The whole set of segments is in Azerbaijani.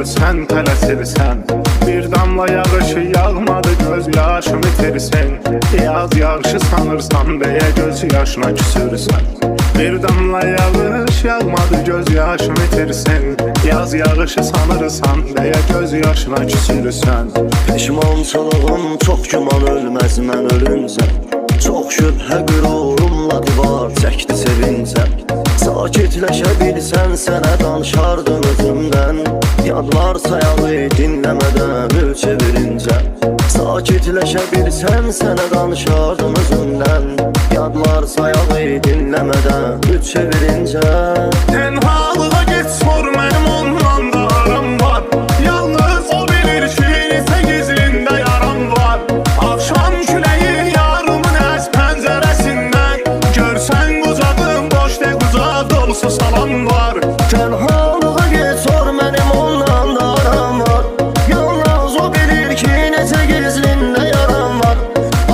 sən tələsirsən. Bir damla yağışı yağmadı, göz yaşım itirsən. Yaz yağışı sanırsan deyə göz yaşına küsürsən. Bir damla yağış yağmadı, göz yaşım itirsən. Yaz yağışı sanırsan deyə göz yaşına küsürsən. Peşmançılığım çox güman ölməz mən ölüncə. Çox şübhə qürurumla divar çəkdi sevincə. Sakitləşə bilsən sənə danışardım özümdən. Yadlar sayalı dinləmədən ül çevirincə. Sakitləşə bilsən sənə danışardım özümdən. Yadlar sayalı dinləmədən ül çevirincə. Tenhalığa get sor, mənim ondan da aram var. Yalnız o bilir ki neçə gizlində yaram var. Akşam küləyi yarımın əz pəncərəsindən. Görsən qucağım boş de, qucaq dolusu salam var. Tenhalığa get sor, mənim ondan da aram var. Yalnız o bilir ki neçə gizlində yaram var.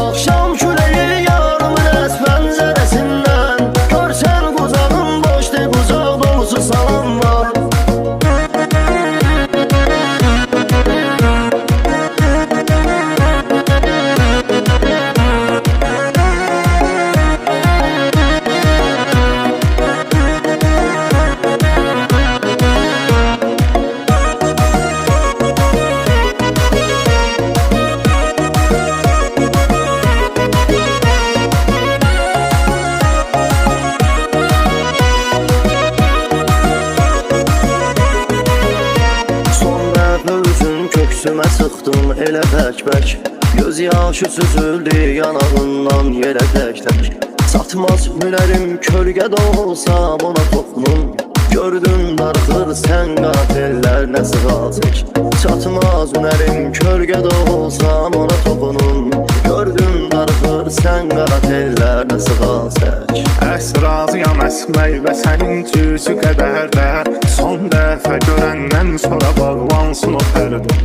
Akşam küləyi yarımın əz pəncərəsindən. Görsən qucağım boş de, qucaq dolusu salam var. Köksümə sıxdım elə bək-bək. Göz yaşı süzüldü yanağından yerə tək-tək. Çatmaz hünərim kölgədə olsam ona toxunum. Gördün darıxır sən qatillər nə sığal çək. Çatmaz hünərim kölgədə olsam ona toxunum. Gördün darıxır sən qatillər nə sığal çək. Razıyam əsmək və sənin cüzü qədər də. Son dəfə görəndən sonra bağlansın o pərdə.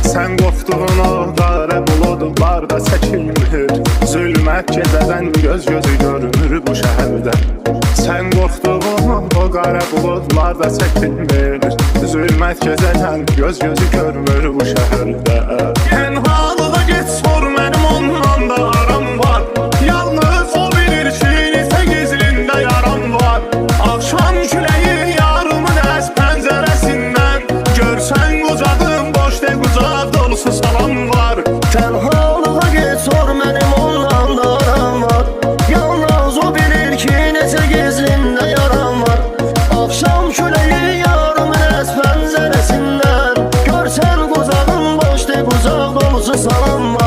Sən qorxduğun o qara buludlarda çəkilmir. Zülmət gecədən göz gözü görünür bu şəhərdə. Sən qorxduğun o qara buludlarda çəkilmir. Zülmət gecədən göz gözü görünür bu şəhərdə. Tenhalığa get sor, mənim ondan da aram var. Yalnız o bilir ki neçə gizlində yaram var. Akşam küləyi yarımın əz pəncərəsindən. Görsən qucağım boş de, qucaq dolusu salam var. Tenhalığa get sor, mənim ondan da aram var. Yalnız o bilir ki neçə gizlində yaram var. Akşam küləyi yarımın əz pəncərəsindən. Görsən qucağım boş de, qucaq dolusu salam var.